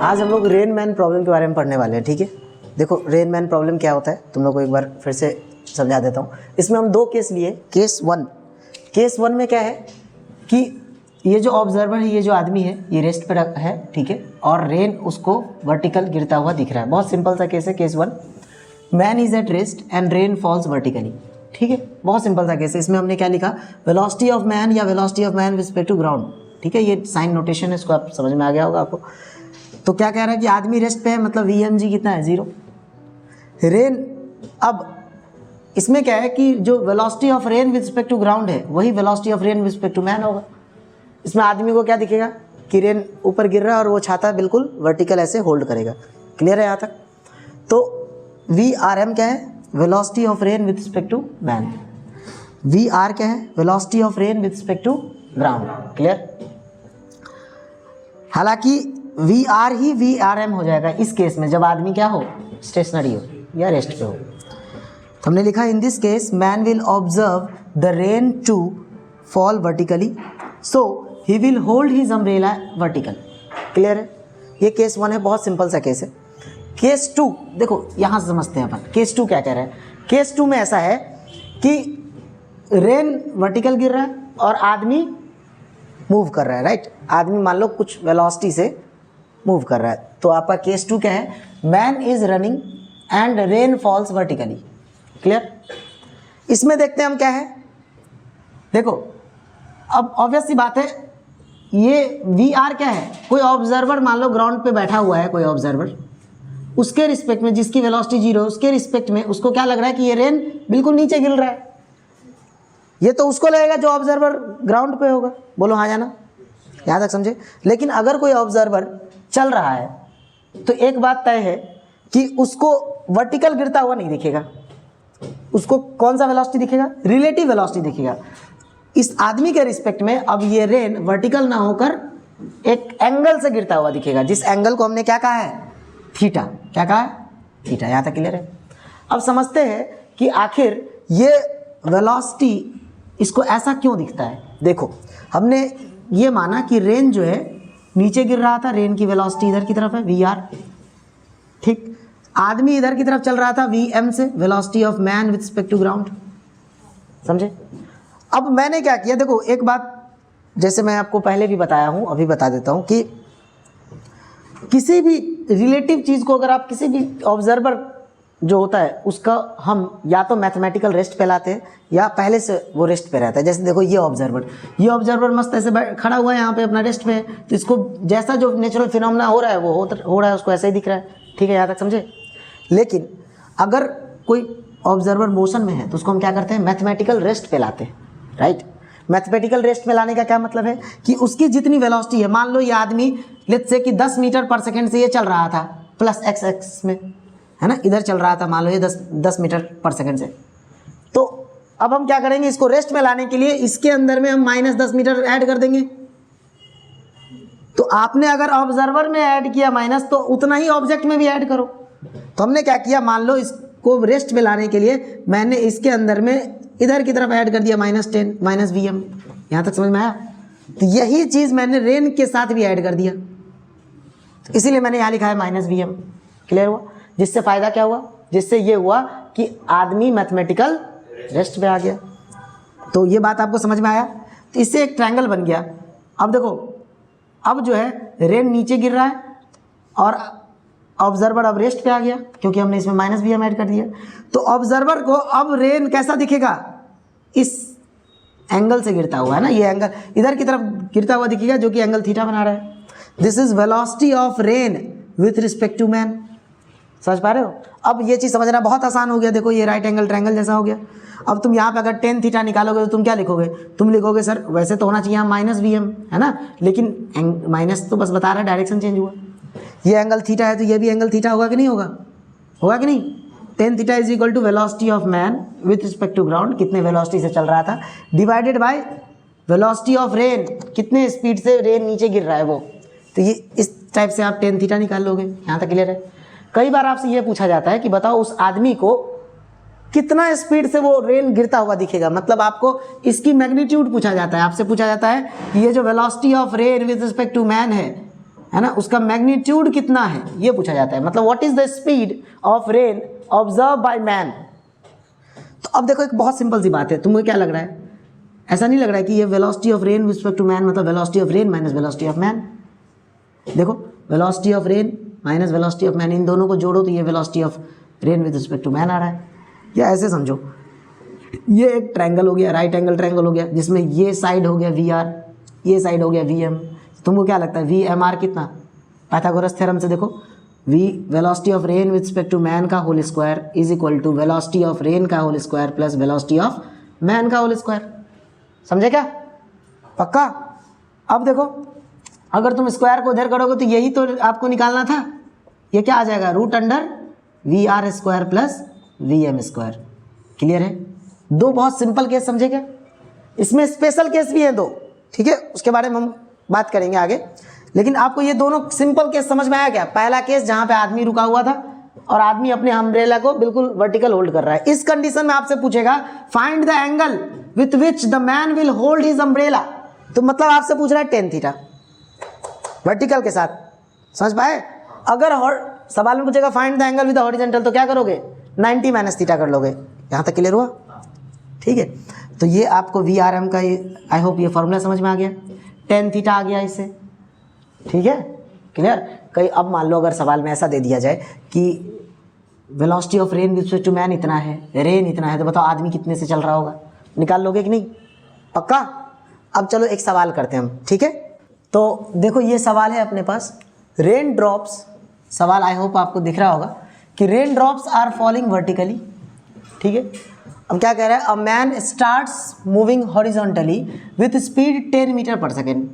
आज हम लोग रेन मैन प्रॉब्लम के बारे में पढ़ने वाले हैं, ठीक है। देखो रेन मैन प्रॉब्लम क्या होता है तुम लोग को एक बार फिर से समझा देता हूँ। इसमें हम दो केस लिए। केस वन में क्या है कि ये जो ऑब्जर्वर है, ये जो आदमी है, ये रेस्ट पर है, ठीक है, और रेन उसको वर्टिकल गिरता हुआ दिख रहा है। बहुत सिंपल सा केस है, case one. Man is at rest and rain false vertically, ठीक है, बहुत सिंपल सा केस है। इसमें हमने क्या लिखा, वेलोसिटी ऑफ मैन या velocity of man with respect to ground, ठीक है। ये साइन नोटेशन है, इसको आप समझ में आ गया होगा आपको। तो क्या कह रहा है कि आदमी रेस्ट पे है, मतलब VMG कितना है, 0। रेन, अब इसमें क्या है कि जो velocity of rain with respect to ground है वही velocity of rain with respect to man होगा। इसमें आदमी को क्या दिखेगा कि रेन ऊपर गिर रहा है और वो छाता बिल्कुल वर्टिकल ऐसे होल्ड करेगा। क्लियर है यहाँ तक? तो VRM क्या है, velocity of rain with respect to man. VR क्या है, velocity of rain with respect to ground. Clear? हालांकि VR ही VRM हो जाएगा इस केस में जब आदमी क्या हो, स्टेशनरी हो या रेस्ट पे हो। तो हमने लिखा in this case man will observe the rain to fall vertically, so he will hold his umbrella vertical. Clear है? ये केस वन है, बहुत सिंपल सा केस है। केस टू देखो, यहाँ से समझते हैं अपन केस टू क्या कह रहा है। केस टू में ऐसा है कि रेन वर्टिकल गिर रहा है और आदमी मूव कर रहा है, राइट। आदमी मान लो कुछ वेलोसिटी से मूव कर रहा है। तो आपका केस टू क्या है, man is running and rain false vertically. Clear? इसमें देखते हैं हम क्या है। देखो अब ऑब्वियस सी बात है, ये VR क्या है, कोई ऑब्जर्वर मान लो ग्राउंड पे बैठा हुआ है, कोई ऑब्जर्वर, उसके रिस्पेक्ट में जिसकी वेलोसिटी 0 है, उसके रिस्पेक्ट में उसको क्या लग रहा है कि ये रेन बिल्कुल नीचे गिर रहा है। ये तो उसको लगेगा जो ऑब्जर्वर ग्राउंड पे होगा। बोलो हाँ जाना, यहाँ तक समझे। लेकिन अगर कोई ऑब्जर्वर चल रहा है तो एक बात तय है कि उसको वर्टिकल गिरता हुआ नहीं दिखेगा। उसको कौन सा वेलोसिटी दिखेगा, रिलेटिव वेलोसिटी दिखेगा। इस आदमी के रिस्पेक्ट में अब ये रेन वर्टिकल ना होकर एक एंगल से गिरता हुआ दिखेगा, जिस एंगल को हमने क्या कहा है, थीटा। क्या कहा है, थीटा। यहाँ तक क्लियर है? अब समझते हैं कि आखिर ये वेलोसिटी इसको ऐसा क्यों दिखता है। देखो हमने ये माना कि रेन जो है नीचे गिर रहा था, रेन की वेलोसिटी इधर की तरफ है VR, ठीक। आदमी इधर की तरफ चल रहा था VM से, velocity of man with respect to ground. समझे? अब मैंने क्या किया, देखो एक बात जैसे मैं आपको पहले भी बताया हूं, अभी बता देता हूं कि किसी भी रिलेटिव चीज़ को अगर आप किसी भी ऑब्जर्वर जो होता है उसका हम या तो मैथमेटिकल रेस्ट पे लाते हैं या पहले से वो रेस्ट पे रहता है। जैसे देखो ये ऑब्जर्वर मस्त ऐसे खड़ा हुआ है यहाँ पे अपना रेस्ट पे है, तो इसको जैसा जो नेचुरल फिनोमेना हो रहा है वो हो रहा है, उसको ऐसे ही दिख रहा है, ठीक है, यहाँ तक समझे। लेकिन अगर कोई ऑब्जर्वर मोशन में है तो उसको हम क्या करते हैं, मैथमेटिकल रेस्ट पे लाते हैं, राइट। मैथमेटिकल रेस्ट में लाने का क्या मतलब है कि उसकी जितनी वेलोसिटी है, मान लो ये आदमी लेट्स से कि 10 मीटर पर सेकेंड से ये चल रहा था प्लस x में, है ना, इधर चल रहा था मान लो ये 10 मीटर पर सेकेंड से। तो अब हम क्या करेंगे, इसको रेस्ट में लाने के लिए इसके अंदर में हम -10 मीटर ऐड कर देंगे। तो आपने अगर ऑब्जर्वर में ऐड किया माइनस, तो उतना ही ऑब्जेक्ट में भी ऐड करो। तो हमने क्या किया, मान लो इसको रेस्ट में लाने के लिए मैंने इसके अंदर में इधर की तरफ ऐड कर दिया -10 VM। यहाँ तक समझ में आया? तो यही चीज़ मैंने रेन के साथ भी ऐड कर दिया, तो इसीलिए मैंने यहाँ लिखा है -VM। क्लियर हुआ? जिससे फ़ायदा क्या हुआ, जिससे ये हुआ कि आदमी मैथमेटिकल रेस्ट पे आ गया। तो ये बात आपको समझ में आया? तो इससे एक ट्रायंगल बन गया। अब देखो, अब जो है रेन नीचे गिर रहा है और ऑब्जर्वर अब रेस्ट पे आ गया, क्योंकि हमने इसमें -VM ऐड कर दिया। तो ऑब्जर्वर को अब रेन कैसा दिखेगा, इस एंगल से गिरता हुआ है ना, ये एंगल इधर की तरफ गिरता हुआ दिखेगा, जो कि एंगल थीटा बना रहा है। This is velocity of rain with respect to man. समझ पा रहे हो? अब ये चीज़ समझना बहुत आसान हो गया। देखो ये राइट एंगल ट्रायंगल जैसा हो गया। अब तुम यहाँ पे अगर tan थीटा निकालोगे तो तुम क्या लिखोगे, तुम लिखोगे सर वैसे तो होना चाहिए यहाँ -VM, है ना, लेकिन माइनस तो बस बता रहा है, डायरेक्शन चेंज हुआ। ये एंगल थीटा है तो ये भी एंगल थीटा होगा कि नहीं होगा, होगा कि नहीं। tan theta is equal to velocity of man with respect to ground, कितने वेलोसिटी से चल रहा था, divided by velocity of rain, कितने स्पीड से रेन नीचे गिर रहा है वो। तो ये इस टाइप से आप tan थीटा निकाल लोगे। यहाँ तक क्लियर है? कई बार आपसे ये पूछा जाता है कि बताओ उस आदमी को कितना स्पीड से वो रेन गिरता हुआ दिखेगा, मतलब आपको इसकी मैग्नीट्यूड पूछा जाता है। आपसे पूछा जाता है कि ये जो velocity of rain with respect to man है है ना, उसका मैग्नीट्यूड कितना है ये पूछा जाता है। मतलब what is the speed of rain observe by man. तो अब देखो एक बहुत सिंपल सी बात है, तुम्हें क्या लग रहा है, ऐसा नहीं लग रहा है कि ये velocity of rain with respect to man मतलब velocity of rain minus velocity of man. देखो velocity of rain minus velocity of man, इन दोनों को जोड़ो तो ये velocity of rain with respect to man आ रहा है। या ऐसे समझो, ये एक ट्रायंगल हो गया, राइट एंगल ट्रायंगल हो गया, जिसमें ये साइड हो गया वी आर, ये साइड हो गया वी एम। तुमको क्या लगता है वी एम आर कितना, पाइथागोरस थ्योरम से देखो, V velocity of rain with respect to man का whole square is equal to velocity of rain का whole square plus velocity of man का होल स्क्वायर। समझे क्या, पक्का। अब देखो अगर तुम स्क्वायर को उधर करोगे तो यही तो आपको निकालना था, ये क्या आ जाएगा root under V R square plus V M square. Clear है, दो बहुत सिंपल केस समझे क्या, इसमें स्पेशल केस भी है दो, ठीक है, उसके बारे में हम बात करेंगे आगे। लेकिन आपको ये दोनों सिंपल केस समझ में आया क्या। पहला केस जहां पे आदमी रुका हुआ था और आदमी अपने अम्ब्रेला को बिल्कुल वर्टिकल होल्ड कर रहा है, इस कंडीशन में आपसे पूछेगा find the angle with which the man will hold his umbrella, तो मतलब आपसे पूछ रहा है टेन थीटा वर्टिकल के साथ। समझ पाए। अगर सवाल में पूछेगा find the angle with the horizontal तो क्या करोगे 90 माइनस थीटा कर लोगे। यहाँ तक क्लियर हुआ, ठीक है। तो ये आपको वी आर एम का आई होप ये फॉर्मूला समझ में आ गया, टेन थीटा आ गया इससे, ठीक है, क्लियर। कहीं अब मान लो अगर सवाल में ऐसा दे दिया जाए कि velocity of rain with respect to man इतना है, रेन इतना है, तो बताओ आदमी कितने से चल रहा होगा, निकाल लोगे कि नहीं, पक्का। अब चलो एक सवाल करते हैं हम, ठीक है। तो देखो ये सवाल है अपने पास, रेन ड्रॉप्स, सवाल आई होप आपको दिख रहा होगा कि rain drops are falling vertically, ठीक है। अब क्या कह रहा है, a man starts moving horizontally with speed 10 metre per second,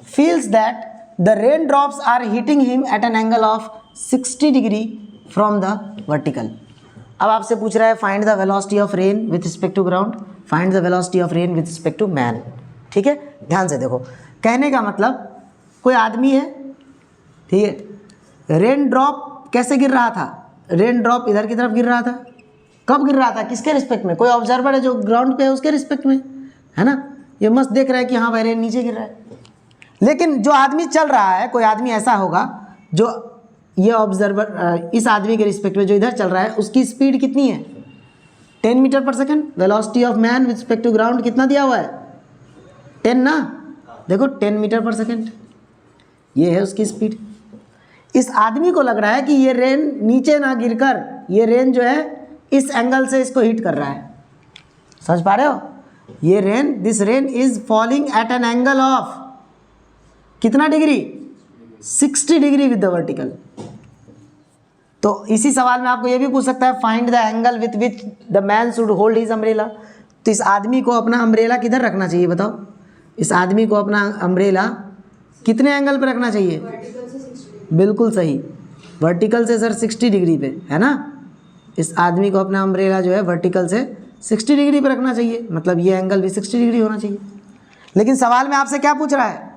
feels that the raindrops are hitting him at an angle of 60 degree from the vertical। अब आपसे पूछ रहा है find the velocity of rain with respect to ground, find the velocity of rain with respect to man, ठीक है। ध्यान से देखो, कहने का मतलब कोई आदमी है, ठीक है, रेन ड्रॉप कैसे गिर रहा था, रेन ड्रॉप इधर की तरफ गिर रहा था, कब गिर रहा था, किसके रिस्पेक्ट में, कोई ऑब्जर्वर है जो ग्राउंड पे है उसके रिस्पेक्ट में, है ना। ये मस्त देख रहा है कि हाँ भाई रेन नीचे गिर रहा है, लेकिन जो आदमी चल रहा है, कोई आदमी ऐसा होगा जो ये ऑब्जर्वर इस आदमी के रिस्पेक्ट में जो इधर चल रहा है उसकी स्पीड कितनी है 10 metre per second, velocity of man with respect to ground कितना दिया हुआ है 10 ना, देखो 10 मीटर पर सेकेंड, ये है उसकी स्पीड। इस आदमी को लग रहा है कि ये रेन नीचे ना गिरकर ये रेन जो है इस एंगल से इसको हिट कर रहा है, समझ पा रहे हो। ये rain, this rain is falling at an angle of कितना degree 60 degree with the vertical. तो इसी सवाल में आपको ये भी पूछ सकता है find the angle with which the man should hold his umbrella. तो इस आदमी को अपना अम्ब्रेला किधर रखना चाहिए बताओ, इस आदमी को अपना अम्ब्रेला कितने एंगल पे रखना चाहिए, बिल्कुल सही, वर्टिकल से सर 60 डिग्री पे, है ना। इस आदमी को अपना अम्ब्रेला जो है वर्टिकल से 60 डिग्री पे रखना चाहिए, मतलब ये एंगल भी 60 डिग्री होना चाहिए। लेकिन सवाल में आपसे क्या पूछ रहा है,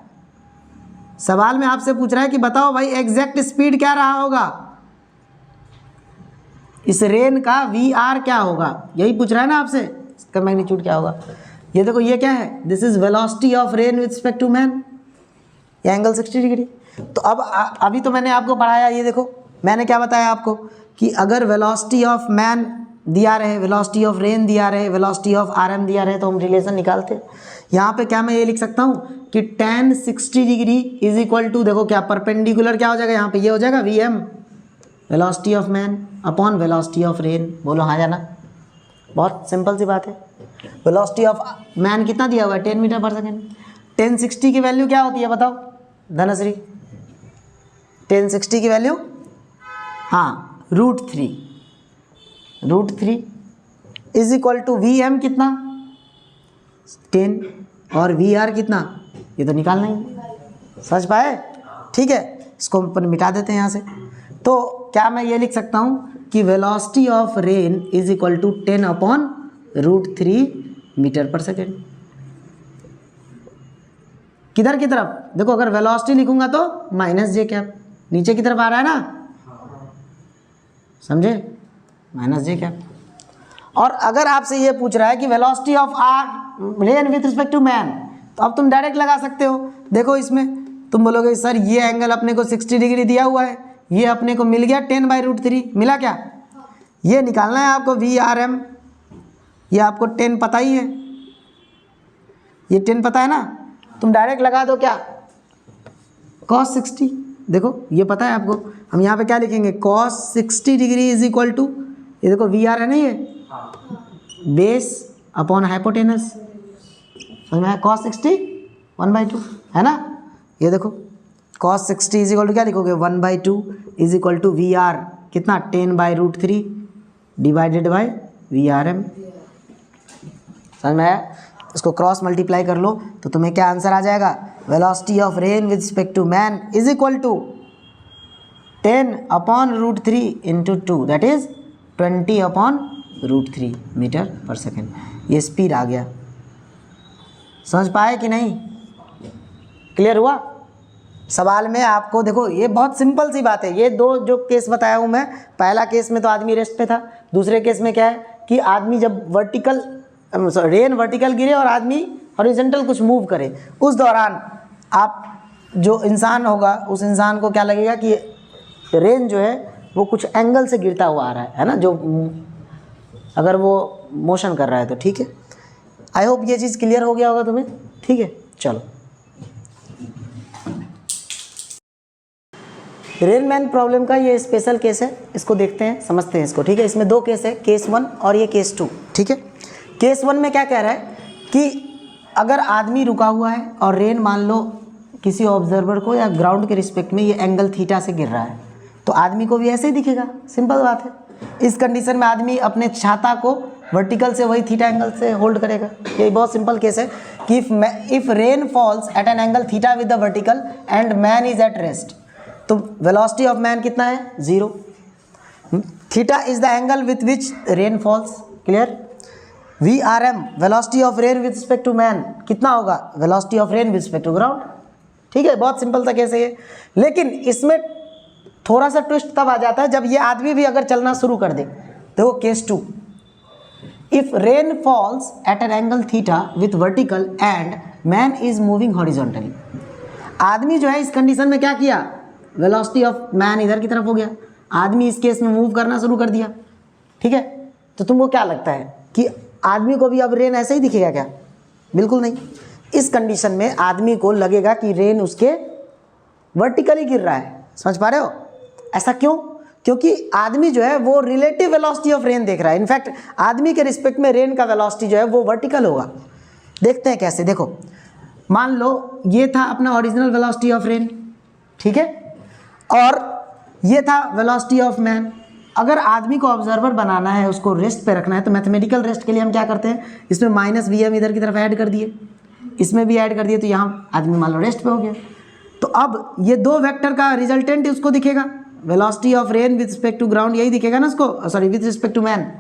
सवाल में आपसे पूछ रहा है कि बताओ भाई एग्जैक्ट स्पीड क्या रहा होगा, इस रेन का वी आर क्या होगा, यही पूछ रहा है ना आपसे, इसका मैग्नीट्यूड क्या होगा। ये देखो ये क्या है, this is velocity of rain with respect to man, ये एंगल 60 डिग्री। तो अब अभी तो मैंने आपको पढ़ाया, ये देखो मैंने क्या बताया आपको कि अगर वेलोसिटी ऑफ मैन दिया रहे, वेलोसिटी ऑफ रेन दिया रहे, वेलोसिटी ऑफ आर एम दिया रहे, तो हम रिलेशन निकालते हैं। यहाँ पे क्या मैं ये लिख सकता हूँ कि tan 60 degree is equal to, देखो क्या परपेंडिकुलर क्या हो जाएगा यहाँ पे, ये हो जाएगा V M velocity of man upon velocity of rain. बोलो हाँ जाना, बहुत सिंपल सी बात है। वेलोसिटी ऑफ मैन कितना दिया हुआ है 10 मीटर पर सेकेंड, 1060 की वैल्यू क्या होती है बताओ धनश्री, 1060 की वैल्यू हाँ √3 is equal to V M कितना 10 और वी आर कितना, ये तो निकालना ही, समझ पाए, ठीक है। इसको अपन मिटा देते हैं यहाँ से। तो क्या मैं ये लिख सकता हूँ कि velocity of rain is equal to 10 upon √3 metre per second. किधर की तरफ देखो, अगर वेलोसिटी लिखूंगा तो माइनस जे कैप, नीचे की तरफ आ रहा है ना, समझे, माइनस जे कैप। और अगर आपसे ये पूछ रहा है कि velocity of R rain with respect to man, तो अब तुम डायरेक्ट लगा सकते हो। देखो इसमें तुम बोलोगे सर ये एंगल अपने को 60 डिग्री दिया हुआ है, ये अपने को मिल गया 10/√3, मिला क्या? ये निकालना है आपको VRM, ये आपको 10 पता ही है, ये 10 पता है ना, तुम डायरेक्ट लगा दो क्या cos 60, देखो ये पता है आपको, हम यहाँ पे क्या लिखेंगे cos 60 degree is equal to, ये देखो VR है ना, ये बेस अपॉन हाइपोटेनस, समझ में आया? cos 60 1/2 है ना, ये देखो cos 60 इज इक्वल टू क्या लिखोगे 1/2 इज इक्वल टू VR कितना 10/√3 डिवाइडेड बाय VRM, समझ में आया? इसको क्रॉस मल्टीप्लाई कर लो तो तुम्हें क्या आंसर आ जाएगा, velocity of rain with respect to man is equal to 10/√3 into 2 that is 20/√3 metre per second. ये स्पीड आ गया, समझ पाए कि नहीं? क्लियर हुआ? सवाल में आपको देखो ये बहुत सिंपल सी बात है, ये दो जो केस बताया हूँ मैं, पहला केस में तो आदमी रेस्ट पे था, दूसरे केस में क्या है कि आदमी जब वर्टिकल रेन वर्टिकल गिरे और आदमी हॉरिजॉन्टल कुछ मूव करे, उस दौरान आप जो इंसान होगा उस इंसान को क्या लगेगा कि रेन जो है वो कुछ एंगल से गिरता हुआ आ रहा है ना, जो अगर वो मोशन कर रहा है तो, ठीक है। आई होप ये चीज़ क्लियर हो गया होगा तुम्हें, ठीक है। चलो रेनमैन प्रॉब्लम का ये स्पेशल केस है, इसको देखते हैं, समझते हैं इसको, ठीक है। इसमें दो केस है, केस 1 और ये केस 2, ठीक है। केस 1 में क्या कह रहा है कि अगर आदमी रुका हुआ है और रेन मान लो किसी ऑब्जर्वर को या ग्राउंड के रिस्पेक्ट में ये एंगल थीटा से गिर रहा है, तो आदमी को भी ऐसे ही दिखेगा, सिंपल बात है। इस कंडीशन में आदमी अपने छाता को वर्टिकल से वही थीटा एंगल से होल्ड करेगा। ये बहुत सिंपल केस है कि if rain falls at an angle theta with the vertical and man is at rest, तो वेलोसिटी ऑफ मैन कितना है 0। Theta is the angle with which rain falls, clear. VRM velocity of rain with respect to man कितना होगा, velocity of rain with respect to ground, ठीक है। बहुत simple सा case है ये, लेकिन इसमें थोड़ा सा ट्विस्ट तब आ जाता है जब ये आदमी भी अगर चलना शुरू कर दे। देखो case 2, if rain falls at an angle theta with vertical and man is moving horizontally. आदमी जो है इस कंडीशन में क्या किया, वेलोसिटी ऑफ मैन इधर की तरफ हो गया, आदमी इस केस में मूव करना शुरू कर दिया, ठीक है। तो तुमको क्या लगता है कि आदमी को भी अब रेन ऐसे ही दिखेगा क्या? बिल्कुल नहीं। इस कंडीशन में आदमी को लगेगा कि रेन उसके वर्टिकली गिर रहा है, समझ पा रहे हो? ऐसा क्यों? क्योंकि आदमी जो है वो रिलेटिव वेलोसिटी ऑफ रेन देख रहा है। इनफैक्ट आदमी के रिस्पेक्ट में रेन का वेलोसिटी जो है वो वर्टिकल होगा। देखते हैं कैसे, देखो मान लो ये था अपना ओरिजिनल वेलोसिटी ऑफ रेन, ठीक है, और ये था वेलोसिटी ऑफ मैन। अगर आदमी को ऑब्जर्वर बनाना है, उसको रेस्ट पे रखना है, तो मैथमेटिकल रेस्ट के लिए हम क्या करते हैं, इसमें -VM इधर की तरफ ऐड कर दिए, इसमें भी ऐड कर दिए, तो यहाँ आदमी मान लो रेस्ट पे हो गया। तो अब ये दो वेक्टर का रिजल्टेंट उसको दिखेगा, velocity of rain with respect to ground, यही दिखेगा ना उसको, sorry with respect to man,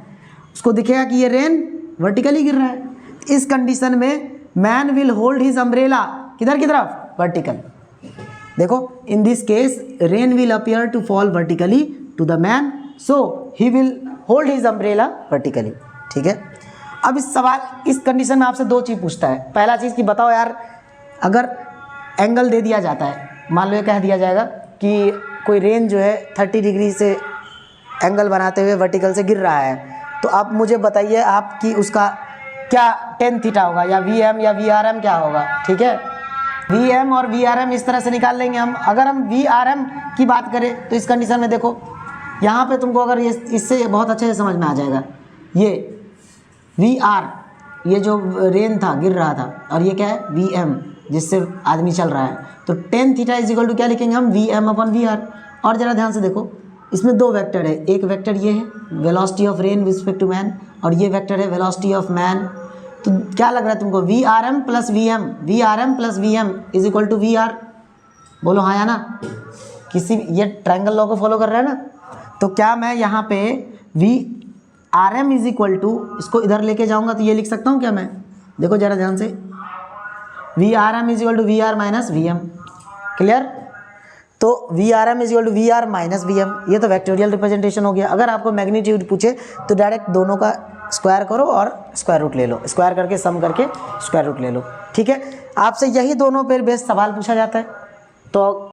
उसको दिखेगा कि ये रेन वर्टिकली गिर रहा है। इस कंडीशन में man will hold his umbrella किधर की तरफ, वर्टिकल। देखो in this case rain will appear to fall vertically to the man, so he will hold his umbrella vertically, ठीक है। अब इस सवाल, इस कंडीशन में आपसे दो चीज़ पूछता है। पहला चीज़ कि बताओ यार, अगर एंगल दे दिया जाता है, मान लो ये कह दिया जाएगा कि कोई रेन जो है 30 डिग्री से एंगल बनाते हुए वर्टिकल से गिर रहा है, तो आप मुझे बताइए आप कि उसका क्या tan थीटा होगा, या VM या VRM क्या होगा, ठीक है। VM और VRM इस तरह से निकाल लेंगे हम। अगर हम VRM की बात करें तो इस कंडीशन में देखो यहाँ पे तुमको अगर ये इससे बहुत अच्छे से समझ में आ जाएगा, ये VR ये जो रेन था गिर रहा था, और ये क्या है VM जिससे आदमी चल रहा है, तो tan theta is equal to क्या लिखेंगे हम, VM/VR। और ज़रा ध्यान से देखो, इसमें दो वेक्टर है, एक वेक्टर ये है velocity of rain with respect to man, और ये वेक्टर है वेलोसिटी ऑफ मैन। तो क्या लग रहा है तुमको, VRM plus VM is equal to VR, बोलो हाँ या ना। किसी ये ट्रायंगल लॉ को फॉलो कर रहा है ना, तो क्या मैं यहाँ पे VRM इज इक्वल टू, इसको इधर लेके जाऊँगा तो ये लिख सकता हूँ क्या मैं, देखो ज़रा ध्यान से, VRM is equal to VR minus VM, clear. तो VRM is equal to VR minus VM, ये तो वेक्टोरियल रिप्रेजेंटेशन हो गया। अगर आपको मैग्नीट्यूड पूछे तो डायरेक्ट दोनों का स्क्वायर करो और स्क्वायर रूट ले लो, स्क्वायर करके सम करके स्क्वायर रूट ले लो, ठीक है। आपसे यही दोनों पे बेस सवाल पूछा जाता है, तो